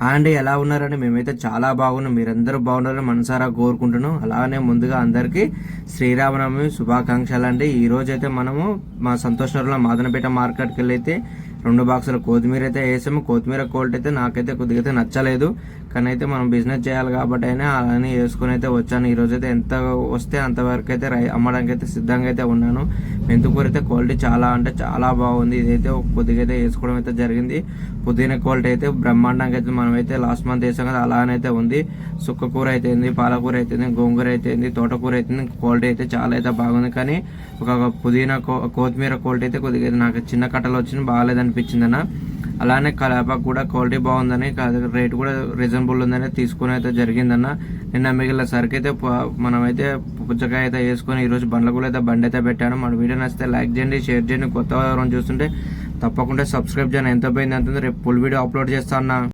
And ఎలా ఉన్నారని మేమైతే చాలా బాగున్నాం. మీరందరూ బాగున్నారని మనసారా కోరుకుంటున్నాం. అలానే ముందుగా అందరికీ శ్రీరామనవమి శుభాకాంక్షలు అండి. ఈ రోజు అయితే మనము మా సంతోష్ నగర్లో మాదనపేట మార్కెట్కి వెళ్ళి అయితే 2 బాక్సుల కొత్తిమీర అయితే వేసాము. కొత్తిమీర క్వాలిటీ అయితే నాకైతే కొద్దిగా అయితే నచ్చలేదు, కానీ అయితే మనం బిజినెస్ చేయాలి కాబట్టి అయినా అలానే వేసుకుని అయితే వచ్చాను. ఈ రోజు అయితే ఎంత వస్తే అంతవరకు అయితే అమ్మడానికి అయితే సిద్ధంగా అయితే ఉన్నాను. మెంతుకూర అయితే క్వాలిటీ చాలా అంటే చాలా బాగుంది. ఇదైతే కొద్దిగా అయితే వేసుకోవడం అయితే జరిగింది. పుదీనా క్వాలిటీ అయితే బ్రహ్మాండంగా అయితే మనం అయితే లాస్ట్ మంత్ వేసాం కదా అలానైతే ఉంది. సుక్కకూర అయితేంది, పాలకూర అయితేంది, గోంగూర అయితేంది, తోటకూర అయితేంది, క్వాలిటీ అయితే చాలా అయితే బాగుంది. కానీ ఒక పుదీనా కొత్తిమీర క్వాలిటీ అయితే కొద్దిగా నాకు చిన్న కట్టలు వచ్చింది, బాగాలేదు అనిపించింది అన్న. అలానే కలాపాకు కూడా క్వాలిటీ బాగుందని, రేట్ కూడా రీజనబుల్ ఉందని తీసుకుని అయితే జరిగిందన్న. నిన్న మిగిలిన సరికి అయితే మనమైతే పుచ్చకాయ అయితే వేసుకొని ఈరోజు బండ్ల అయితే బండి అయితే పెట్టాను. మన వీడియో నచ్చితే లైక్ చేయండి, షేర్ చేయండి. కొత్త వారం చూస్తుంటే తప్పకుండా సబ్స్క్రైబ్ చేయండి. ఎంత పోయింది అంటుంది, రేపు ఫుల్ వీడియో అప్లోడ్ చేస్తా అన్న.